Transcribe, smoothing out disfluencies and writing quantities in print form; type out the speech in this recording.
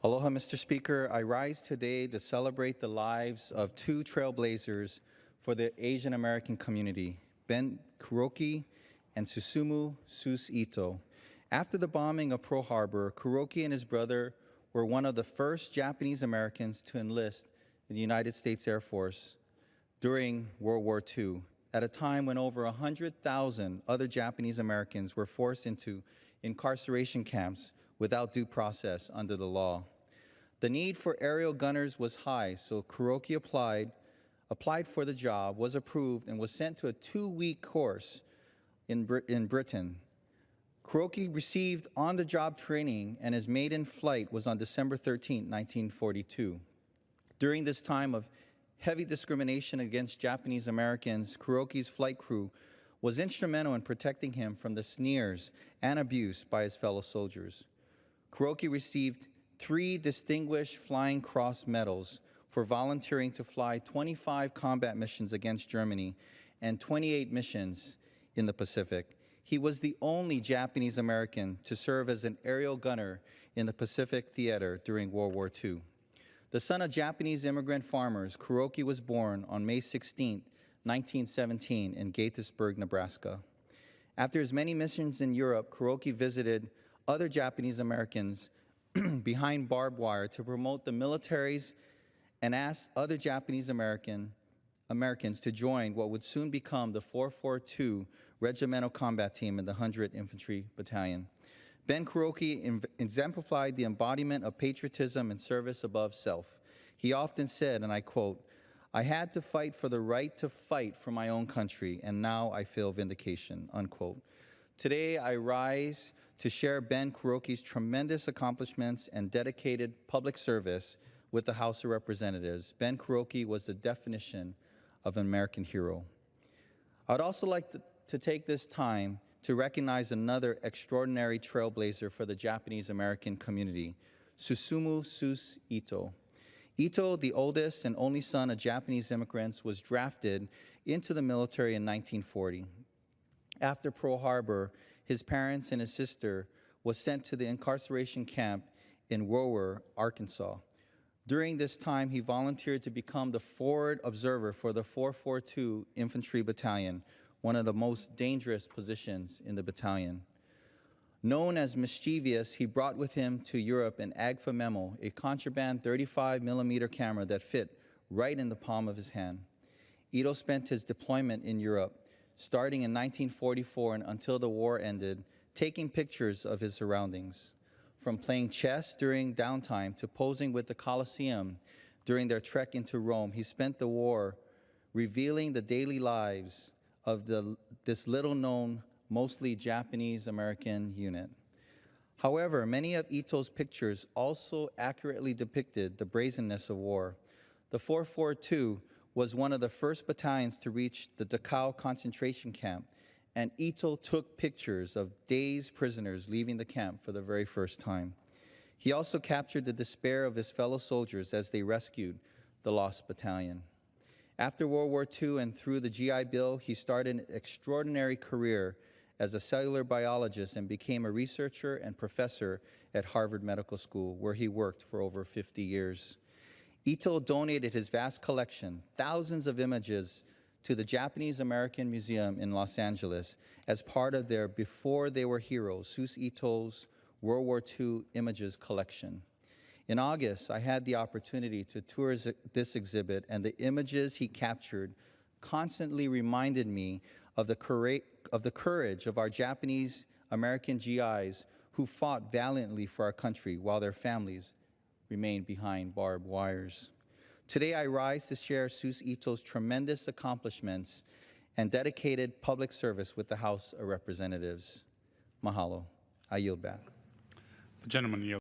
Aloha, Mr. Speaker. I rise today to celebrate the lives of two trailblazers for the Asian American community, Ben Kuroki and Susumu Sus Ito. After the bombing of Pearl Harbor, Kuroki and his brother were one of the first Japanese Americans to enlist in the United States Air Force during World War II, at a time when over 100,000 other Japanese Americans were forced into incarceration camps without due process under the law. The need for aerial gunners was high, so Kuroki applied for the job, was approved, and was sent to a 2-week course in Britain. Kuroki received on-the-job training, and his maiden flight was on December 13, 1942. During this time of heavy discrimination against Japanese Americans, Kuroki's flight crew was instrumental in protecting him from the sneers and abuse by his fellow soldiers. Kuroki received 3 Distinguished Flying Cross medals for volunteering to fly 25 combat missions against Germany and 28 missions in the Pacific. He was the only Japanese American to serve as an aerial gunner in the Pacific Theater during World War II. The son of Japanese immigrant farmers, Kuroki was born on May 16, 1917 in Gaithersburg, Nebraska. After his many missions in Europe, Kuroki visited other Japanese Americans behind barbed wire to promote the militaries and asked other Japanese Americans to join what would soon become the 442 Regimental Combat Team in the 100th Infantry Battalion. Ben Kuroki exemplified the embodiment of patriotism and service above self. He often said, and I quote, "I had to fight for the right to fight for my own country, and now I feel vindication," unquote. Today, I rise to share Ben Kuroki's tremendous accomplishments and dedicated public service with the House of Representatives. Ben Kuroki was the definition of an American hero. I would also like to take this time to recognize another extraordinary trailblazer for the Japanese American community, Susumu Sus Ito. Ito, the oldest and only son of Japanese immigrants, was drafted into the military in 1940. After Pearl Harbor, his parents and his sister was sent to the incarceration camp in Woolwer, Arkansas. During this time, he volunteered to become the forward observer for the 442 Infantry Battalion, one of the most dangerous positions in the battalion. Known as mischievous, he brought with him to Europe an AGFA memo, a contraband 35mm camera that fit right in the palm of his hand. Ito spent his deployment in Europe, starting in 1944 and until the war ended, taking pictures of his surroundings. From playing chess during downtime to posing with the Colosseum during their trek into Rome, he spent the war revealing the daily lives of this little-known, mostly Japanese-American unit. However, many of Ito's pictures also accurately depicted the brazenness of war. The 442 was one of the first battalions to reach the Takai concentration camp, and Ito took pictures of dazed prisoners leaving the camp for the very first time. He also captured the despair of his fellow soldiers as they rescued the lost battalion. After World War II and through the GI Bill, he started an extraordinary career as a cellular biologist and became a researcher and professor at Harvard Medical School, where he worked for over 50 years. Ito donated his vast collection, thousands of images, to the Japanese-American Museum in Los Angeles as part of their Before They Were Heroes, Sus Ito's World War II Images collection. In August, I had the opportunity to tour this exhibit, and the images he captured constantly reminded me of the courage of our Japanese-American GIs who fought valiantly for our country while their families remained behind barbed wires. Today, I rise to share Sus Ito's tremendous accomplishments and dedicated public service with the House of Representatives. Mahalo. I yield back. The gentleman yields.